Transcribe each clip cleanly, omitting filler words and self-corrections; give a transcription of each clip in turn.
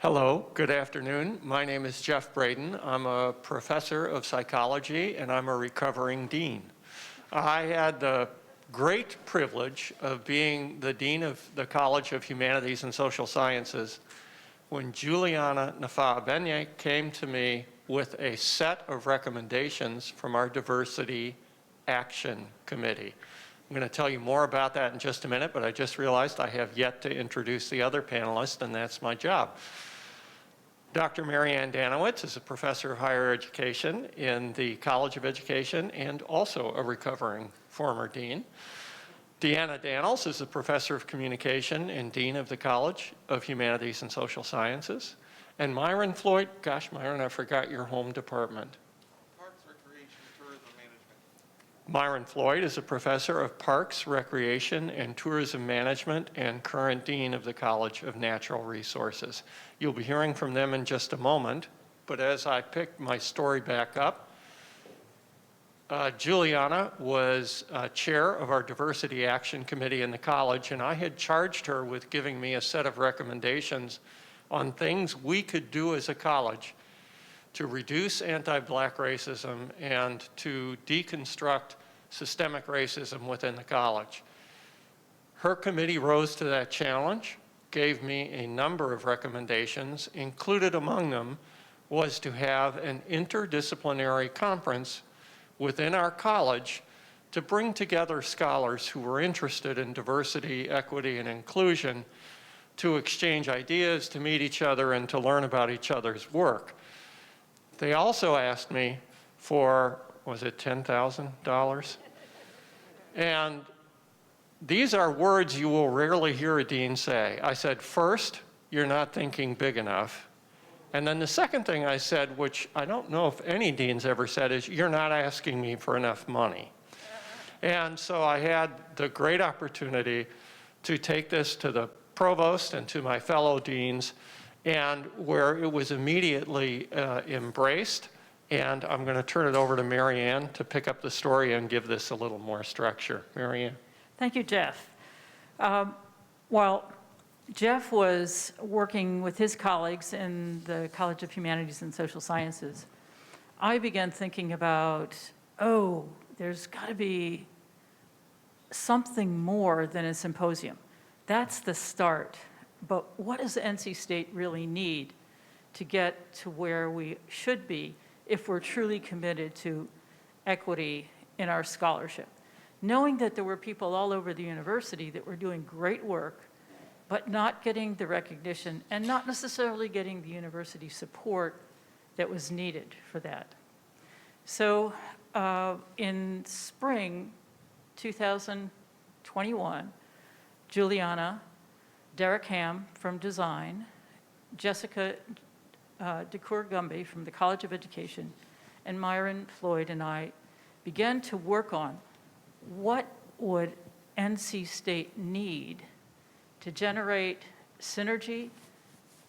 Hello, good afternoon. My name is Jeff Braden. I'm a professor of psychology and I'm a recovering dean. I had the great privilege of being the dean of the College of Humanities and Social Sciences when Juliana Nafa-Benye came to me with a set of recommendations from our Diversity Action Committee. I'm going to tell you more about that in just a minute, but I just realized I have yet to introduce the other panelists, and that's my job. Dr. Mary Ann Danowitz is a professor of higher education in the College of Education and also a recovering former dean. Deanna Daniels is a professor of communication and dean of the College of Humanities and Social Sciences. And Myron Floyd, gosh, Myron, I forgot your home department. Parks, Recreation, Tourism Management. Myron Floyd is a professor of Parks, Recreation, and Tourism Management and current dean of the College of Natural Resources. You'll be hearing from them in just a moment, but as I picked my story back up, Juliana was chair of our Diversity Action Committee in the college, and I had charged her with giving me a set of recommendations on things we could do as a college to reduce anti-Black racism and to deconstruct systemic racism within the college. Her committee rose to that challenge, gave me a number of recommendations. Included among them was to have an interdisciplinary conference within our college to bring together scholars who were interested in diversity, equity, and inclusion to exchange ideas, to meet each other, and to learn about each other's work. They also asked me for, was it $10,000? And these are words you will rarely hear a dean say. I said, first, you're not thinking big enough. And then the second thing I said, which I don't know if any dean's ever said, is you're not asking me for enough money. And so I had the great opportunity to take this to the provost and to my fellow deans, and where it was immediately embraced. And I'm going to turn it over to Mary Ann to pick up the story and give this a little more structure. Mary Ann. Thank you, Jeff. While Jeff was working with his colleagues in the College of Humanities and Social Sciences, I began thinking about, oh, there's got to be something more than a symposium. That's the start. But what does NC State really need to get to where we should be if we're truly committed to equity in our scholarship? Knowing that there were people all over the university that were doing great work, but not getting the recognition and not necessarily getting the university support that was needed for that. So in spring 2021, Juliana, Derek Ham from Design, Jessica DeCour-Gumby from the College of Education, and Myron Floyd and I began to work on what would NC State need to generate synergy,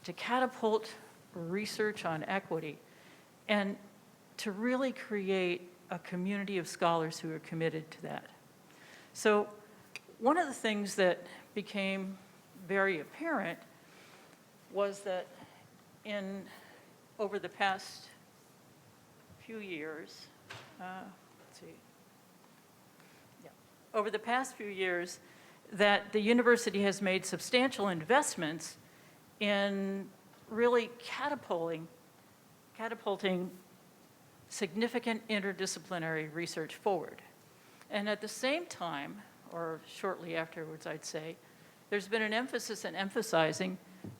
to catapult research on equity, and to really create a community of scholars who are committed to that. So one of the things that became very apparent was that over the past few years, that the university has made substantial investments in really catapulting significant interdisciplinary research forward. And at the same time, or shortly afterwards, I'd say, there's been an emphasis in emphasizing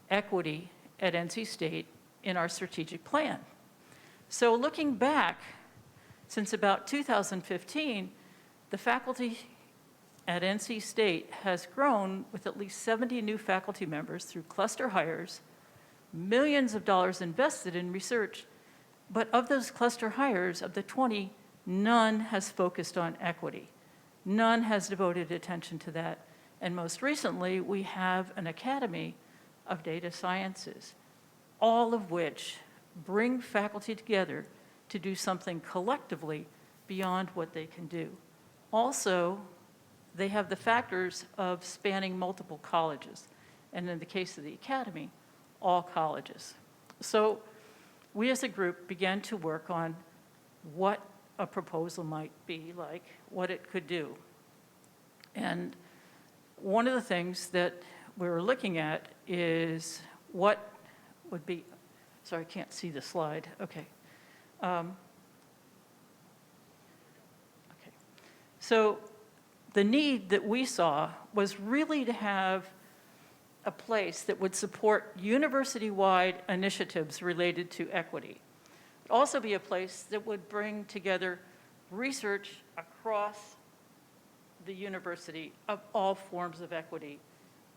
equity at NC State in our strategic plan. So looking back, since about 2015, the faculty at NC State has grown with at least 70 new faculty members through cluster hires, millions of dollars invested in research, but of those cluster hires, of the 20, none has focused on equity. None has devoted attention to that. And most recently, we have an Academy of Data Sciences, all of which bring faculty together to do something collectively beyond what they can do. Also, they have the factors of spanning multiple colleges. And in the case of the Academy, all colleges. So we as a group began to work on what a proposal might be like, what it could do. And one of the things that we were looking at is what would be, sorry, I can't see the slide, okay. Okay. So the need that we saw was really to have a place that would support university-wide initiatives related to equity. It'd also be a place that would bring together research across the university of all forms of equity.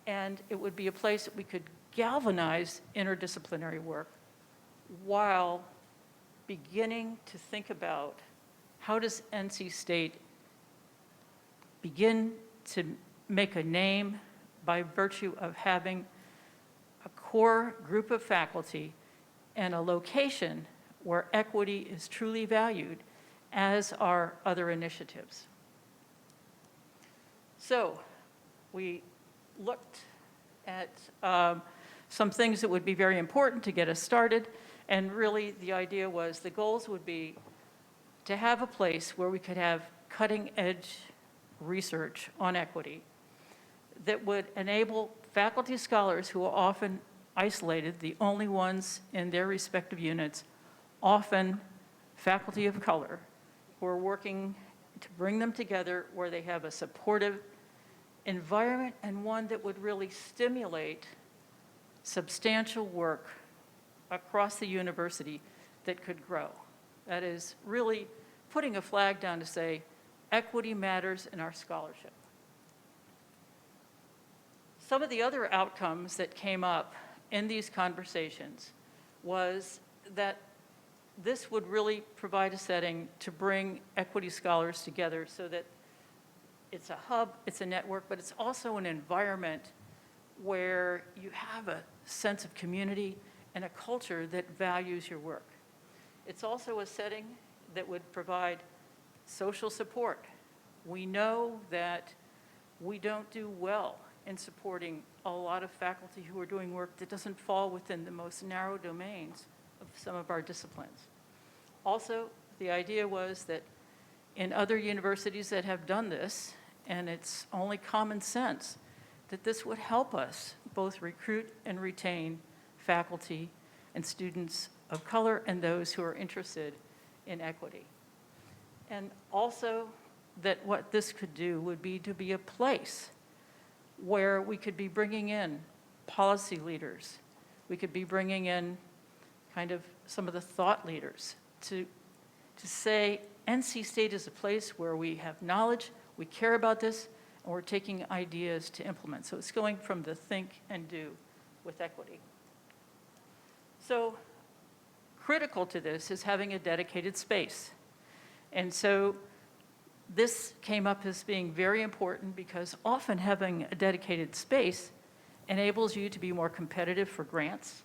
And it would be a place that we could galvanize interdisciplinary work while beginning to think about how does NC State begin to make a name by virtue of having a core group of faculty and a location where equity is truly valued, as are other initiatives. So we looked at some things that would be very important to get us started, and really the idea was the goals would be to have a place where we could have cutting-edge research on equity that would enable faculty scholars who are often isolated, the only ones in their respective units, often faculty of color, who are working to bring them together where they have a supportive environment and one that would really stimulate substantial work across the university that could grow. That is really putting a flag down to say, equity matters in our scholarship. Some of the other outcomes that came up in these conversations was that this would really provide a setting to bring equity scholars together so that it's a hub, it's a network, but it's also an environment where you have a sense of community and a culture that values your work. It's also a setting that would provide social support. We know that we don't do well in supporting a lot of faculty who are doing work that doesn't fall within the most narrow domains of some of our disciplines. Also, the idea was that in other universities that have done this, and it's only common sense, that this would help us both recruit and retain faculty and students of color and those who are interested in equity. And also that what this could do would be to be a place where we could be bringing in policy leaders. We could be bringing in kind of some of the thought leaders to say NC State is a place where we have knowledge, we care about this, and we're taking ideas to implement. So it's going from the think and do with equity. So critical to this is having a dedicated space. And so this came up as being very important because often having a dedicated space enables you to be more competitive for grants.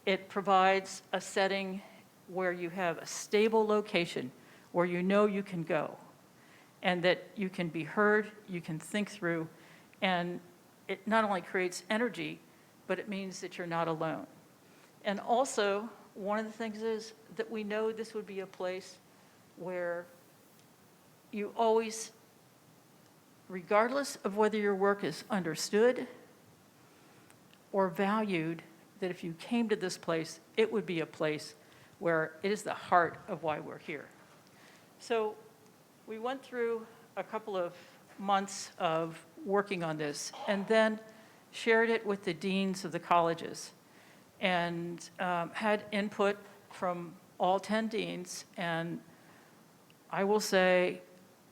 It provides a setting where you have a stable location where you know you can go and that you can be heard, you can think through, and it not only creates energy, but it means that you're not alone. And also, one of the things is that we know this would be a place where you always, regardless of whether your work is understood or valued, that if you came to this place, it would be a place where it is the heart of why we're here. So we went through a couple of months of working on this and then shared it with the deans of the colleges and had input from all 10 deans. And I will say,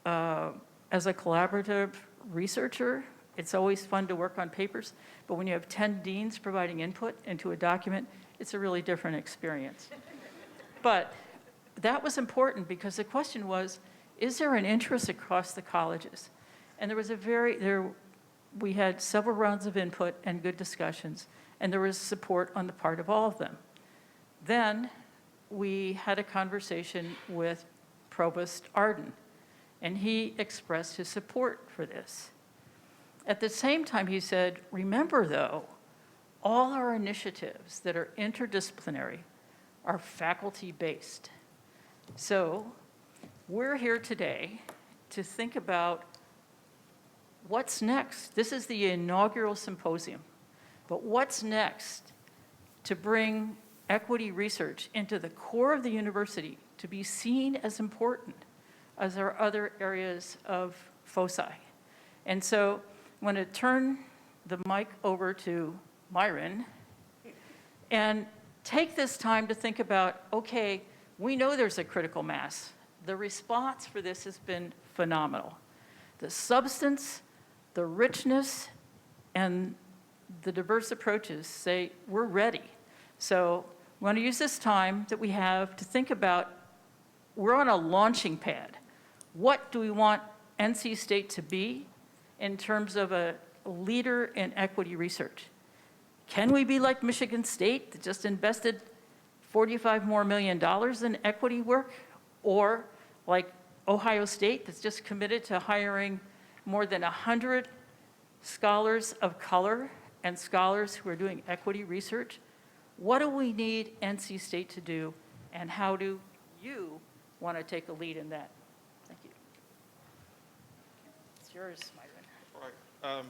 as a collaborative researcher, it's always fun to work on papers, but when you have 10 deans providing input into a document, it's a really different experience. But that was important because the question was, is there an interest across the colleges? And there was we had several rounds of input and good discussions, and there was support on the part of all of them. Then we had a conversation with Provost Arden, and he expressed his support for this. At the same time, he said, remember though, all our initiatives that are interdisciplinary are faculty-based. So we're here today to think about what's next. This is the inaugural symposium, but what's next to bring equity research into the core of the university to be seen as important as our other areas of foci. And so I'm going to turn the mic over to Myron and take this time to think about, okay, we know there's a critical mass. The response for this has been phenomenal. The substance, the richness, and the diverse approaches say we're ready. So we want to use this time that we have to think about, we're on a launching pad. What do we want NC State to be in terms of a leader in equity research? Can we be like Michigan State that just invested $45 million more in equity work? Or like Ohio State that's just committed to hiring more than 100 scholars of color and scholars who are doing equity research? What do we need NC State to do, and how do you want to take a lead in that? Thank you. It's yours, Myron. All right.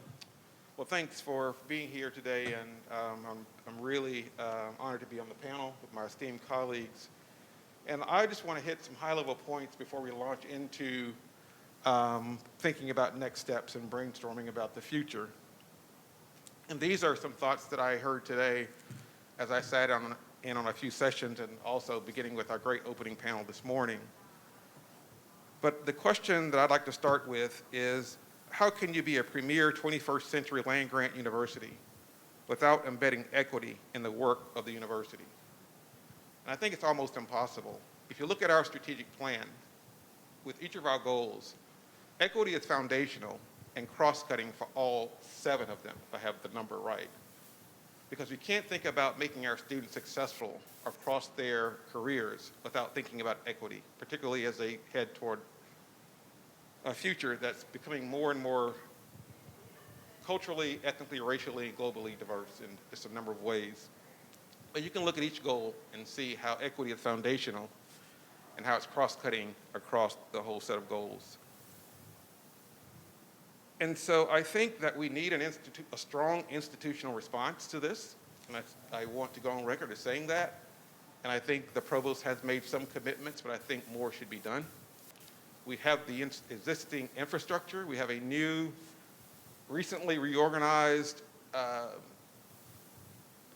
Well, thanks for being here today, and I'm really honored to be on the panel with my esteemed colleagues. And I just want to hit some high-level points before we launch into thinking about next steps and brainstorming about the future. And these are some thoughts that I heard today as I sat in on a few sessions, and also beginning with our great opening panel this morning. But the question that I'd like to start with is, how can you be a premier 21st century land-grant university without embedding equity in the work of the university? And I think it's almost impossible. If you look at our strategic plan, with each of our goals, equity is foundational and cross-cutting for all 7 of them, if I have the number right. Because we can't think about making our students successful across their careers without thinking about equity, particularly as they head toward a future that's becoming more and more culturally, ethnically, racially, and globally diverse in just a number of ways. But you can look at each goal and see how equity is foundational and how it's cross-cutting across the whole set of goals. And so I think that we need a strong institutional response to this, and I want to go on record as saying that. And I think the provost has made some commitments, but I think more should be done. We have the existing infrastructure. We have a new, recently reorganized, I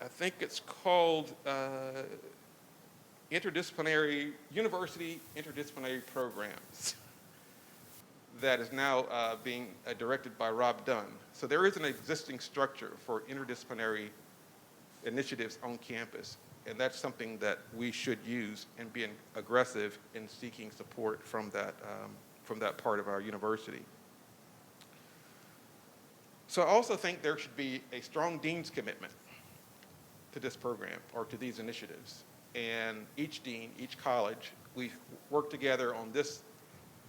think it's called University Interdisciplinary Programs that is now being directed by Rob Dunn. So there is an existing structure for interdisciplinary initiatives on campus, and that's something that we should use and be aggressive in seeking support from that part of our university. So I also think there should be a strong dean's commitment to this program or to these initiatives. And each dean, each college, we've worked together on this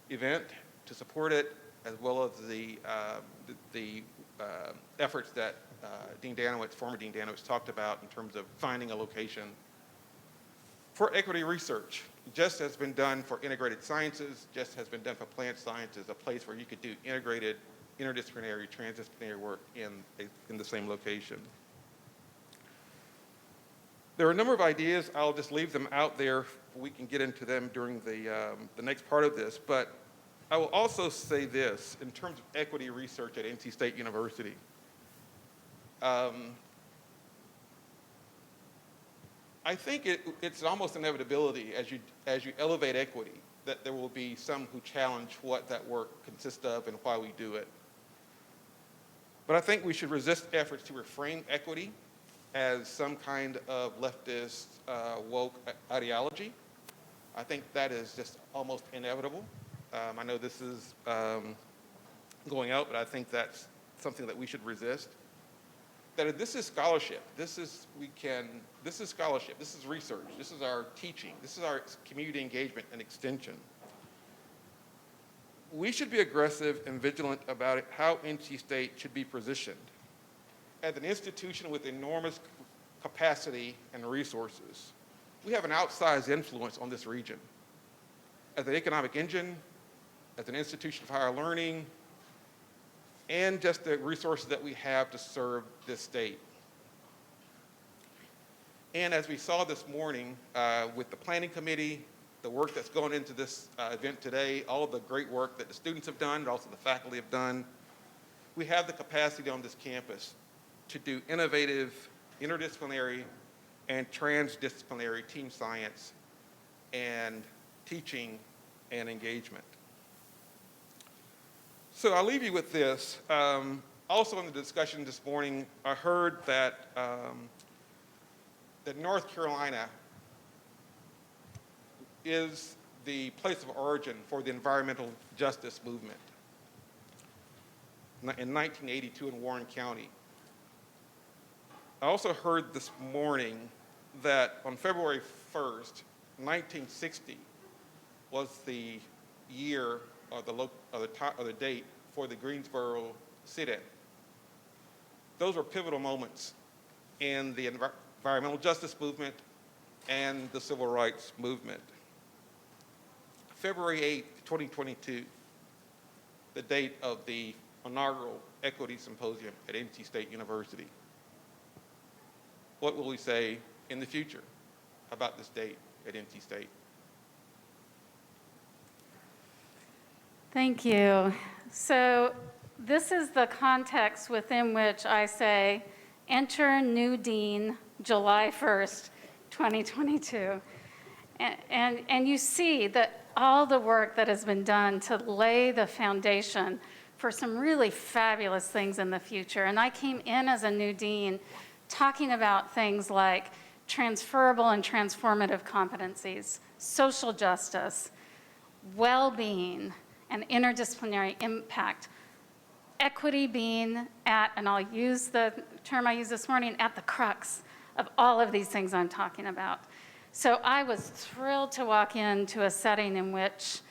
event to support it, as well as the efforts that Dean Danowitz, former Dean Danowitz, talked about in terms of finding a location for equity research. Just has been done for integrated sciences, just has been done for plant sciences, a place where you could do integrated, interdisciplinary, transdisciplinary work in the same location. There are a number of ideas. I'll just leave them out there. We can get into them during the next part of this. But I will also say this, in terms of equity research at NC State University. I think it's almost an inevitability as you elevate equity that there will be some who challenge what that work consists of and why we do it. But I think we should resist efforts to reframe equity as some kind of leftist woke ideology. I think that is just almost inevitable. I know this is going out, but I think that's something that we should resist. That this is scholarship. This is scholarship. This is research. This is our teaching. This is our community engagement and extension. We should be aggressive and vigilant about how NC State should be positioned. as an institution with enormous capacity and resources, we have an outsized influence on this region. As an economic engine, as an institution of higher learning, and just the resources that we have to serve this state. And as we saw this morning with the planning committee, the work that's going into this event today, all of the great work that the students have done, and also the faculty have done, we have the capacity on this campus to do innovative, interdisciplinary, and transdisciplinary team science and teaching and engagement. So I'll leave you with this. Also in the discussion this morning, I heard that, that North Carolina is the place of origin for the environmental justice movement in 1982 in Warren County. I also heard this morning that on February 1st, 1960 was the year or the date for the Greensboro sit-in. Those were pivotal moments in the environmental justice movement and the civil rights movement. February 8th, 2022, the date of the inaugural Equity Symposium at NC State University. What will we say in the future about this date at NC State? Thank you. So this is the context within which I say, enter new dean, July 1st, 2022. And you see that all the work that has been done to lay the foundation for some really fabulous things in the future. And I came in as a new dean talking about things like transferable and transformative competencies, social justice, well-being, and interdisciplinary impact. Equity being at, and I'll use the term I used this morning, at the crux of all of these things I'm talking about. So I was thrilled to walk into a setting in which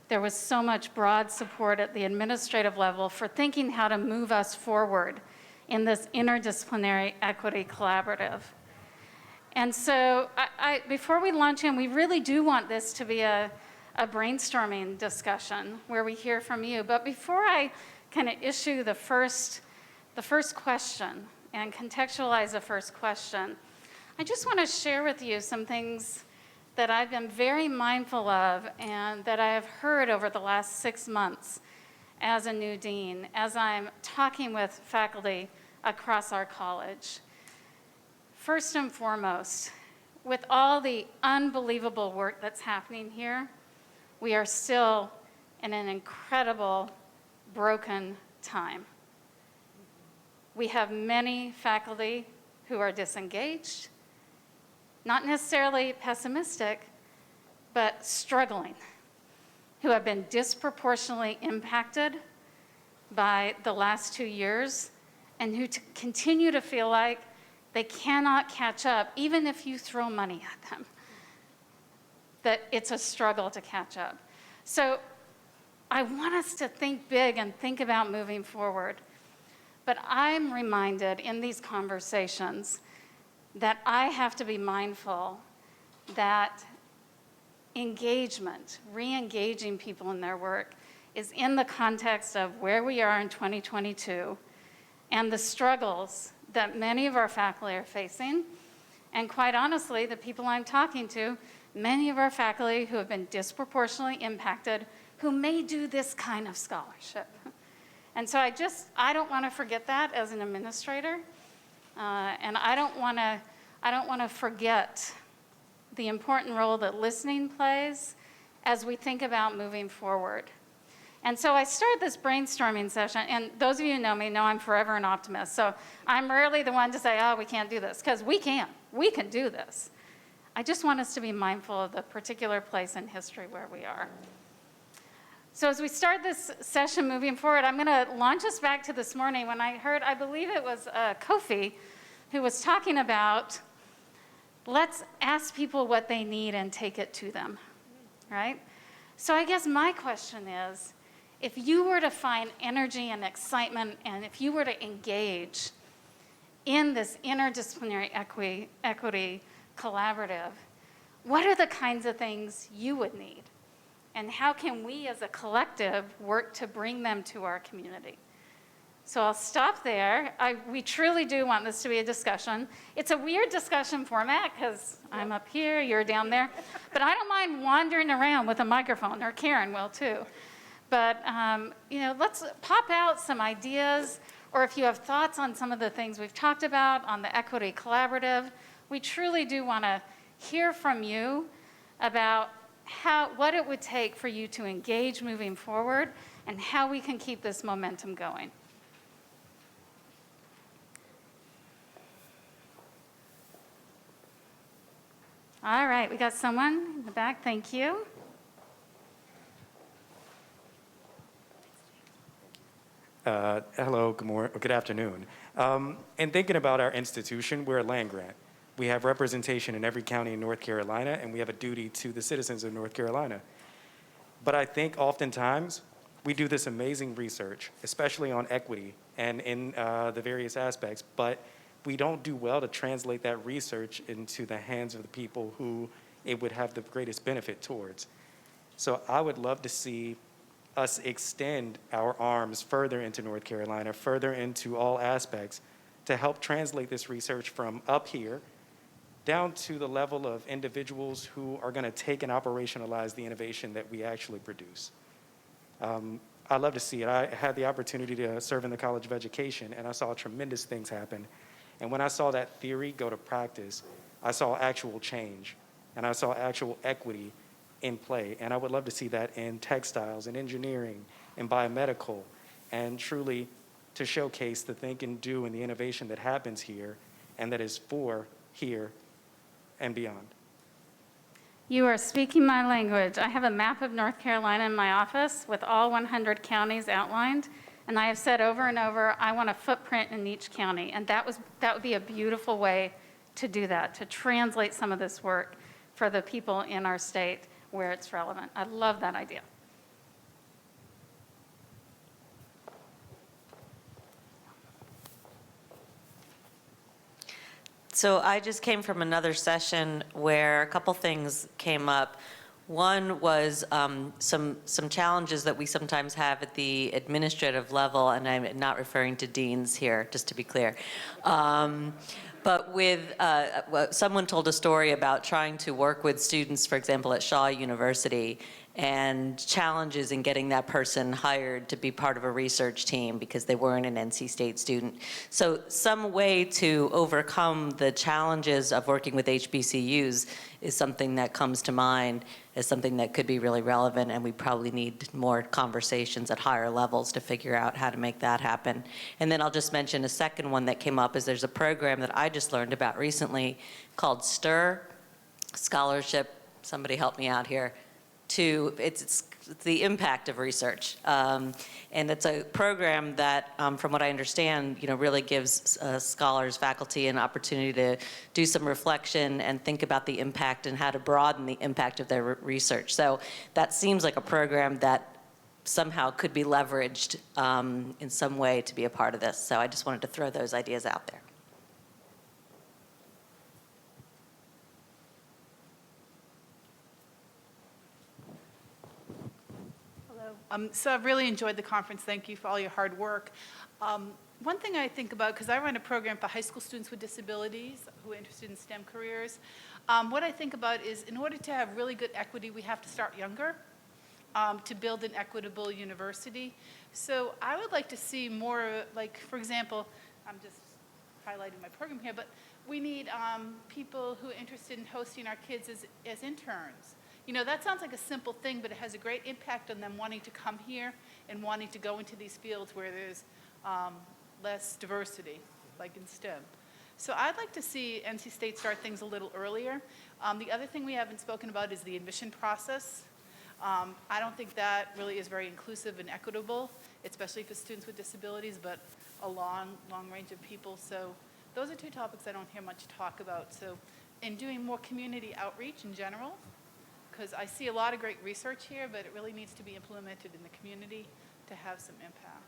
there was so much broad support at the administrative level for thinking how to move us forward in this interdisciplinary equity collaborative. And so before we launch in, we really do want this to be a brainstorming discussion where we hear from you. But before I kind of issue the first question and contextualize the first question, I just want to share with you some things that I've been very mindful of and that I have heard over the last 6 months as a new dean, as I'm talking with faculty across our college. First and foremost, with all the unbelievable work that's happening here, we are still in an incredible, broken time. We have many faculty who are disengaged, not necessarily pessimistic, but struggling, who have been disproportionately impacted by the last 2 years, and who continue to feel like they cannot catch up, even if you throw money at them, that it's a struggle to catch up. So I want us to think big and think about moving forward. But I'm reminded in these conversations that I have to be mindful that engagement, re-engaging people in their work, is in the context of where we are in 2022 and the struggles that many of our faculty are facing. And quite honestly, the people I'm talking to, many of our faculty who have been disproportionately impacted, who may do this kind of scholarship. And so I don't want to forget that as an administrator. And I don't want to forget the important role that listening plays as we think about moving forward. And so I started this brainstorming session, and those of you who know me know I'm forever an optimist. So I'm rarely the one to say, oh, we can't do this, because we can do this. I just want us to be mindful of the particular place in history where we are. So as we start this session moving forward, I'm going to launch us back to this morning when I heard, I believe it was Kofi, who was talking about, let's ask people what they need and take it to them, right? So I guess my question is, if you were to find energy and excitement, and if you were to engage in this interdisciplinary equity collaborative, what are the kinds of things you would need? And how can we as a collective work to bring them to our community? So I'll stop there. We truly do want this to be a discussion. It's a weird discussion format because I'm up here, you're down there. But I don't mind wandering around with a microphone, or Karen will too. But let's pop out some ideas, or if you have thoughts on some of the things we've talked about on the Equity Collaborative, we truly do want to hear from you about what it would take for you to engage moving forward and how we can keep this momentum going. All right, we got someone in the back. Thank you. Hello, good afternoon. In thinking about our institution, we're a land grant. We have representation in every county in North Carolina, and we have a duty to the citizens of North Carolina. But I think oftentimes we do this amazing research, especially on equity and in the various aspects, but we don't do well to translate that research into the hands of the people who it would have the greatest benefit towards. So I would love to see us extend our arms further into North Carolina, further into all aspects, to help translate this research from up here down to the level of individuals who are going to take and operationalize the innovation that we actually produce. I love to see it. I had the opportunity to serve in the College of Education, and I saw tremendous things happen. And when I saw that theory go to practice, I saw actual change, and I saw actual equity in play. And I would love to see that in textiles and engineering and biomedical, and truly to showcase the think and do and the innovation that happens here and that is for here and beyond. You are speaking my language. I have a map of North Carolina in my office with all 100 counties outlined, and I have said over and over, I want a footprint in each county, and that would be a beautiful way to do that, to translate some of this work for the people in our state where it's relevant. I love that idea. So I just came from another session where a couple things came up. One was some challenges that we sometimes have at the administrative level, and I'm not referring to deans here, just to be clear. But with, someone told a story about trying to work with students, for example, at Shaw University, and challenges in getting that person hired to be part of a research team because they weren't an NC State student. So some way to overcome the challenges of working with HBCUs is something that comes to mind as something that could be really relevant, and we probably need more conversations at higher levels to figure out how to make that happen. And then I'll just mention a second one that came up is there's a program that I just learned about recently called STIR, Scholarship, somebody help me out here, it's the impact of research. And it's a program that, from what I understand, really gives scholars, faculty an opportunity to do some reflection and think about the impact and how to broaden the impact of their research. So that seems like a program that somehow could be leveraged in some way to be a part of this. So I just wanted to throw those ideas out there. So I've really enjoyed the conference. Thank you for all your hard work. One thing I think about, because I run a program for high school students with disabilities who are interested in STEM careers, what I think about is in order to have really good equity, we have to start younger to build an equitable university. So I would like to see more, like, for example, I'm just highlighting my program here, but we need people who are interested in hosting our kids as interns. That sounds like a simple thing, but it has a great impact on them wanting to come here and wanting to go into these fields where there's less diversity, like in STEM. So I'd like to see NC State start things a little earlier. The other thing we haven't spoken about is the admission process. I don't think that really is very inclusive and equitable, especially for students with disabilities, but a long range of people. So those are two topics I don't hear much talk about. So in doing more community outreach in general, because I see a lot of great research here, but it really needs to be implemented in the community to have some impact.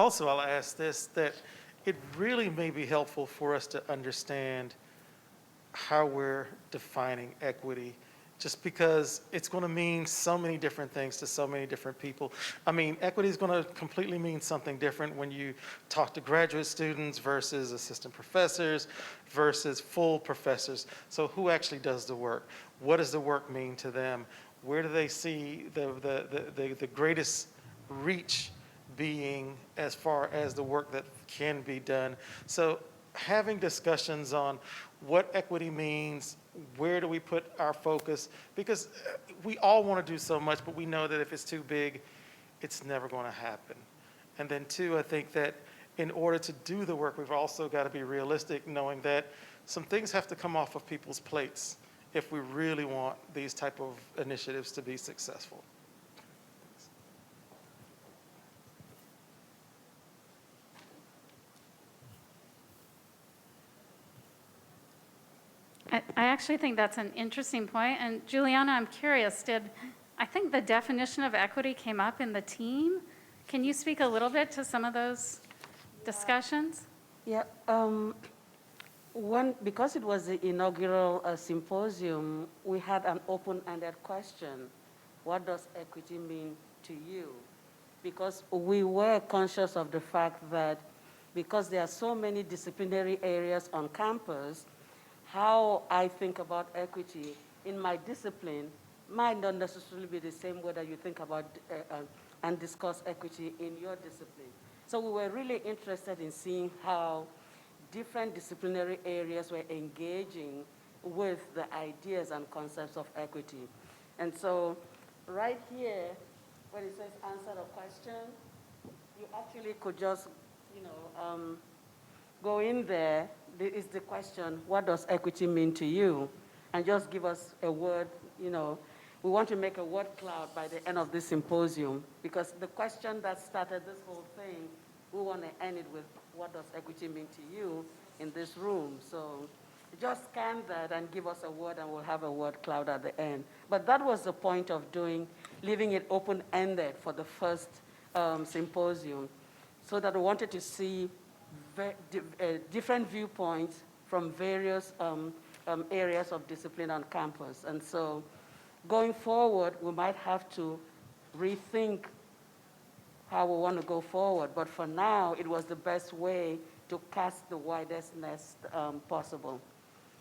Also, I'll ask this, that it really may be helpful for us to understand how we're defining equity, just because it's going to mean so many different things to so many different people. I mean, equity is going to completely mean something different when you talk to graduate students versus assistant professors versus full professors. So who actually does the work? What does the work mean to them? Where do they see the greatest reach being as far as the work that can be done? So having discussions on what equity means, where do we put our focus? Because we all want to do so much, but we know that if it's too big, it's never going to happen. And then two, I think that in order to do the work, we've also got to be realistic, knowing that some things have to come off of people's plates if we really want these type of initiatives to be successful. I actually think that's an interesting point. And Juliana, I'm curious, I think the definition of equity came up in the team. Can you speak a little bit to some of those discussions? Yeah, because it was the inaugural symposium, we had an open-ended question. What does equity mean to you? Because we were conscious of the fact that because there are so many disciplinary areas on campus, how I think about equity in my discipline might not necessarily be the same whether you think about and discuss equity in your discipline. So we were really interested in seeing how different disciplinary areas were engaging with the ideas and concepts of equity. And so right here, when it says answer the question, you actually could just, go in there. Is the question, what does equity mean to you? And just give us a word, we want to make a word cloud by the end of this symposium, because the question that started this whole thing, we want to end it with, what does equity mean to you in this room? So just scan that and give us a word, and we'll have a word cloud at the end. But that was the point of leaving it open-ended for the first symposium, so that we wanted to see different viewpoints from various areas of discipline on campus. And so going forward, we might have to rethink how we want to go forward. But for now, it was the best way to cast the widest net possible.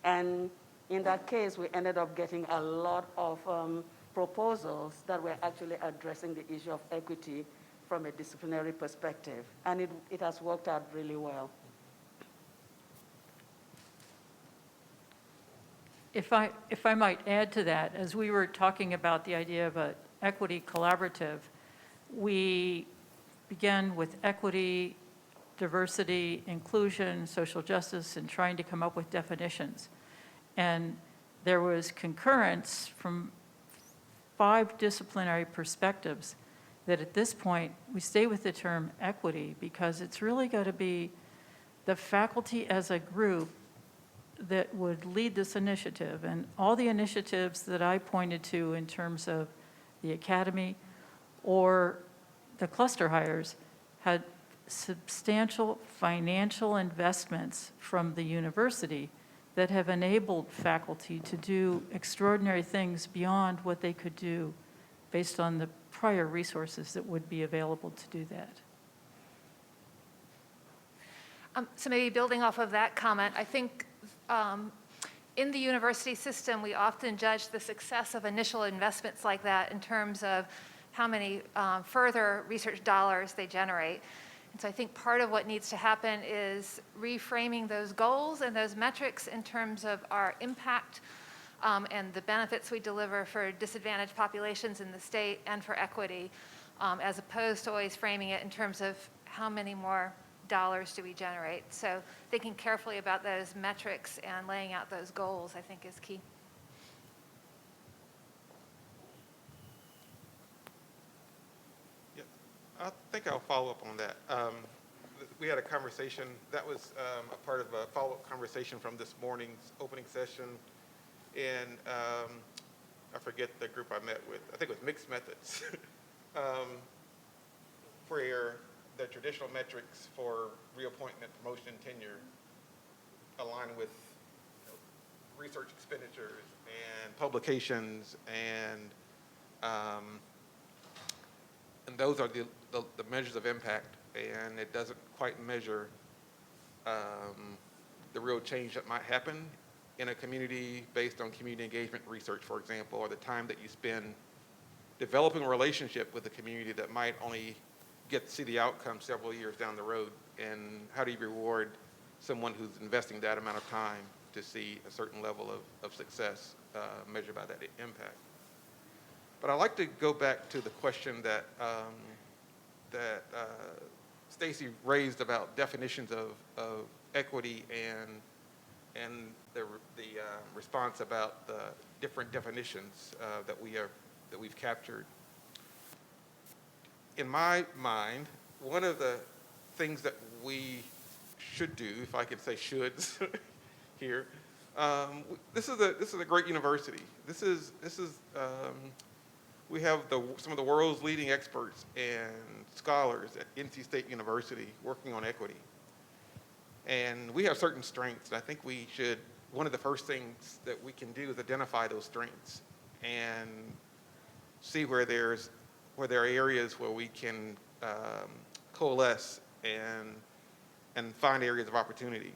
And in that case, we ended up getting a lot of proposals that were actually addressing the issue of equity from a disciplinary perspective. And it has worked out really well. If I might add to that, as we were talking about the idea of an equity collaborative, we began with equity, diversity, inclusion, social justice, and trying to come up with definitions. And there was concurrence from 5 disciplinary perspectives that at this point, we stay with the term equity, because it's really got to be the faculty as a group that would lead this initiative. And all the initiatives that I pointed to in terms of the academy or the cluster hires had substantial financial investments from the university that have enabled faculty to do extraordinary things beyond what they could do based on the prior resources that would be available to do that. So maybe building off of that comment, I think in the university system, we often judge the success of initial investments like that in terms of how many further research dollars they generate. And so I think part of what needs to happen is reframing those goals and those metrics in terms of our impact and the benefits we deliver for disadvantaged populations in the state and for equity, as opposed to always framing it in terms of how many more dollars do we generate. So thinking carefully about those metrics and laying out those goals, I think, is key. Yeah, I think I'll follow up on that. We had a conversation, that was a part of a follow-up conversation from this morning's opening session. And I forget the group I met with, I think it was Mixed Methods, where the traditional metrics for reappointment, promotion, and tenure align with research expenditures and publications, and those are the measures of impact, and it doesn't quite measure the real change that might happen in a community based on community engagement research, for example, or the time that you spend developing a relationship with the community that might only get to see the outcome several years down the road. And how do you reward someone who's investing that amount of time to see a certain level of success measured by that impact? But I'd like to go back to the question that Stacy raised about definitions of equity and the response about the different definitions that we've captured. In my mind, one of the things that we should do, if I could say shoulds here, this is a great university. We have some of the world's leading experts and scholars at NC State University working on equity. And we have certain strengths, and I think one of the first things that we can do is identify those strengths and see where there are areas where we can coalesce and find areas of opportunity.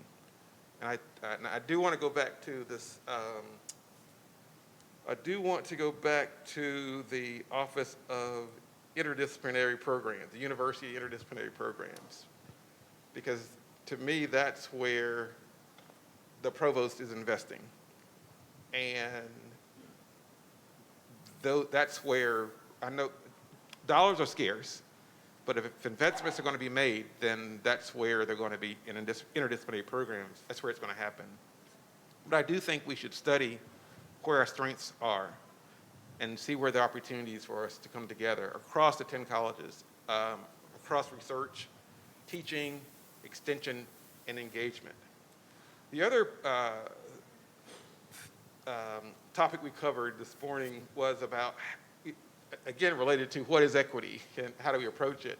And I do want to go back to this. I do want to go back to the Office of Interdisciplinary Programs, the University Interdisciplinary Programs, because to me that's where the provost is investing, and that's where I know dollars are scarce, but if investments are going to be made, then that's where they're going to be in interdisciplinary programs. That's where it's going to happen. But I do think we should study where our strengths are and see where the opportunities for us to come together across the 10 colleges, across research, teaching, extension, and engagement. The other topic we covered this morning was about, again, related to what is equity and how do we approach it,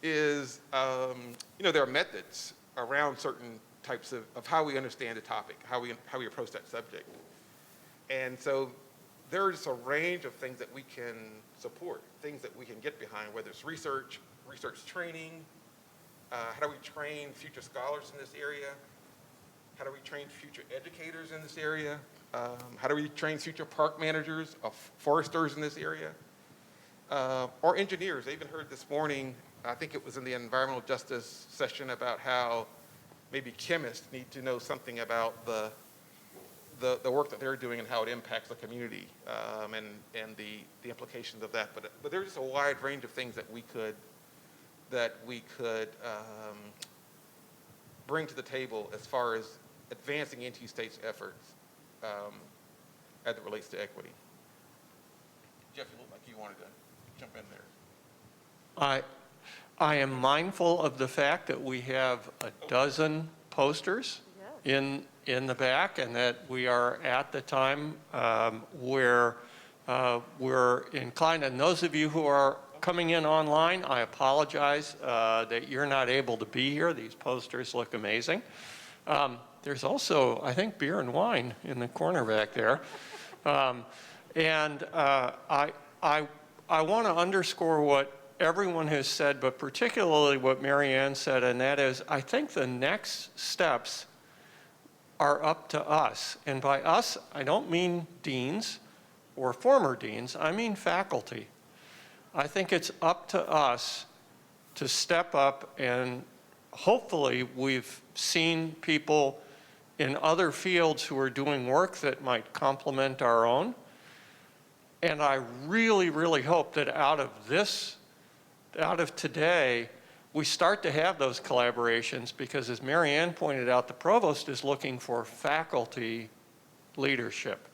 is, there are methods around certain types of how we understand a topic, how we approach that subject. And so there's a range of things that we can support, things that we can get behind, whether it's research training, how do we train future scholars in this area? How do we train future educators in this area? How do we train future park managers, foresters in this area? Or engineers. I even heard this morning, I think it was in the environmental justice session, about how maybe chemists need to know something about the work that they're doing and how it impacts the community, and the implications of that. But there's just a wide range of things that we could bring to the table as far as advancing NC State's efforts as it relates to equity. Jeff, you look like you wanted to jump in there. I am mindful of the fact that we have a dozen posters in the back, and that we are at the time where we're inclined. And those of you who are coming in online, I apologize that you're not able to be here. These posters look amazing. There's also, I think, beer and wine in the corner back there. I want to underscore what everyone has said, but particularly what Mary Ann said, and that is, I think the next steps are up to us. And by us, I don't mean deans or former deans, I mean faculty. I think it's up to us to step up, and hopefully we've seen people in other fields who are doing work that might complement our own. And I really, really hope that out of today, we start to have those collaborations, because as Mary Ann pointed out, the provost is looking for faculty leadership.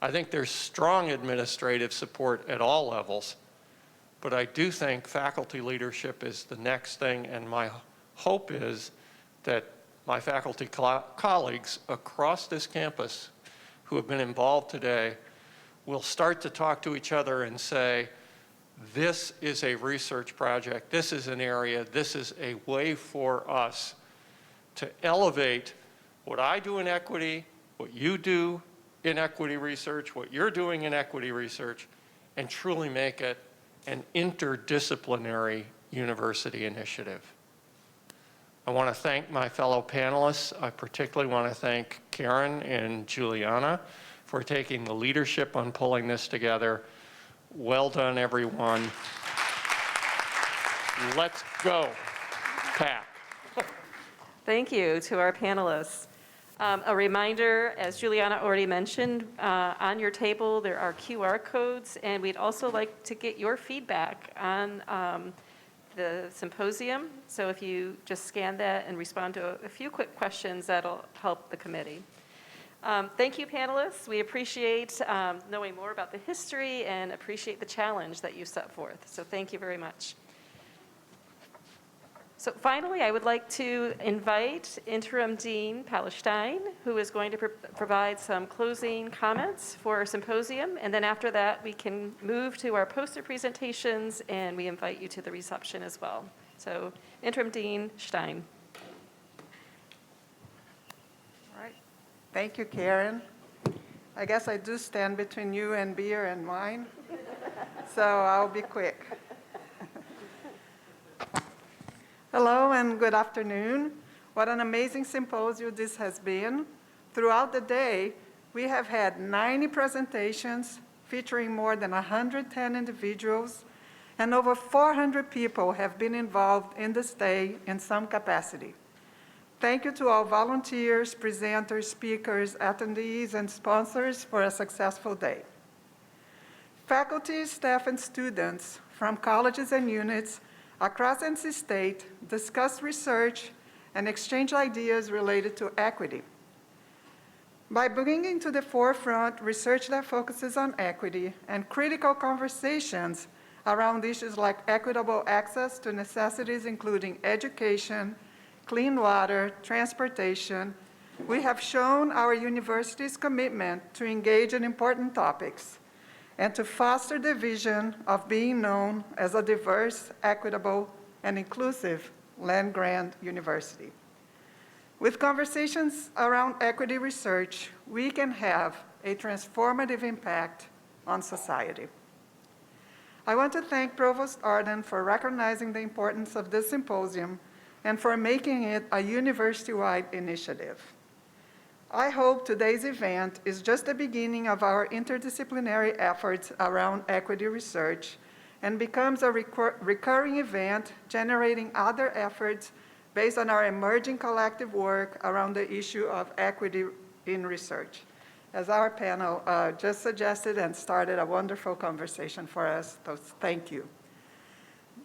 I think there's strong administrative support at all levels, but I do think faculty leadership is the next thing, and my hope is that my faculty colleagues across this campus who have been involved today will start to talk to each other and say, this is a research project, this is an area, this is a way for us to elevate what I do in equity, what you do in equity research, what you're doing in equity research, and truly make it an interdisciplinary university initiative. I want to thank my fellow panelists. I particularly want to thank Karen and Juliana for taking the leadership on pulling this together. Well done, everyone. Let's go, PAC. Thank you to our panelists. A reminder, as Juliana already mentioned, on your table there are QR codes, and we'd also like to get your feedback on the symposium. So if you just scan that and respond to a few quick questions, that'll help the committee. Thank you, panelists. We appreciate knowing more about the history and appreciate the challenge that you set forth. So thank you very much. So finally, I would like to invite Interim Dean Palestine, who is going to provide some closing comments for our symposium. And then after that, we can move to our poster presentations, and we invite you to the reception as well. So Interim Dean Stein. All right. Thank you, Karen. I guess I do stand between you and beer and wine, so I'll be quick. Hello and good afternoon. What an amazing symposium this has been. Throughout the day, we have had 90 presentations featuring more than 110 individuals, and over 400 people have been involved in this day in some capacity. Thank you to all volunteers, presenters, speakers, attendees, and sponsors for a successful day. Faculty, staff, and students from colleges and units across NC State discuss research and exchange ideas related to equity. By bringing to the forefront research that focuses on equity and critical conversations around issues like equitable access to necessities including education, clean water, transportation, we have shown our university's commitment to engage in important topics and to foster the vision of being known as a diverse, equitable, and inclusive land-grant university. With conversations around equity research, we can have a transformative impact on society. I want to thank Provost Arden for recognizing the importance of this symposium and for making it a university-wide initiative. I hope today's event is just the beginning of our interdisciplinary efforts around equity research and becomes a recurring event generating other efforts based on our emerging collective work around the issue of equity in research. As our panel just suggested and started a wonderful conversation for us, so thank you.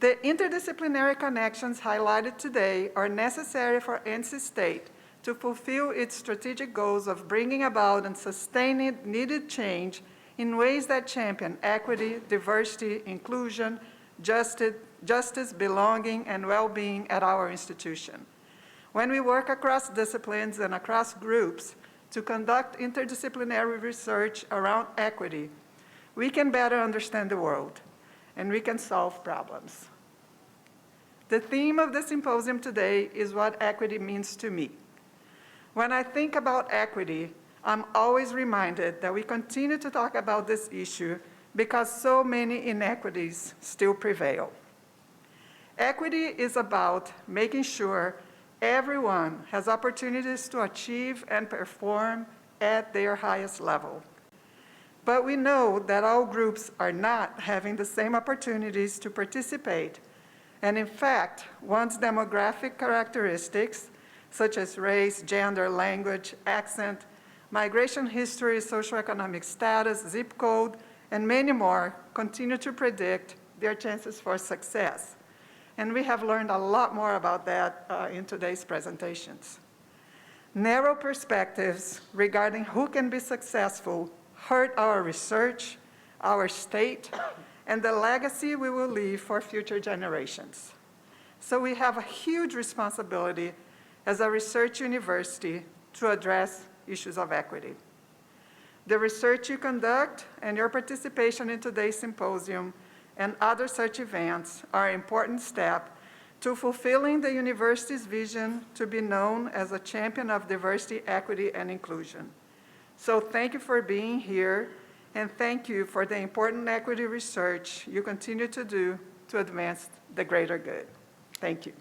The interdisciplinary connections highlighted today are necessary for NC State to fulfill its strategic goals of bringing about and sustaining needed change in ways that champion equity, diversity, inclusion, justice, belonging, and well-being at our institution. When we work across disciplines and across groups to conduct interdisciplinary research around equity, we can better understand the world, and we can solve problems. The theme of the symposium today is what equity means to me. When I think about equity, I'm always reminded that we continue to talk about this issue because so many inequities still prevail. Equity is about making sure everyone has opportunities to achieve and perform at their highest level. But we know that all groups are not having the same opportunities to participate, and in fact, one's demographic characteristics, such as race, gender, language, accent, migration history, socioeconomic status, zip code, and many more, continue to predict their chances for success. And we have learned a lot more about that in today's presentations. Narrow perspectives regarding who can be successful hurt our research, our state, and the legacy we will leave for future generations. So we have a huge responsibility as a research university to address issues of equity. The research you conduct and your participation in today's symposium and other such events are an important step to fulfilling the university's vision to be known as a champion of diversity, equity, and inclusion. So thank you for being here, and thank you for the important equity research you continue to do to advance the greater good. Thank you.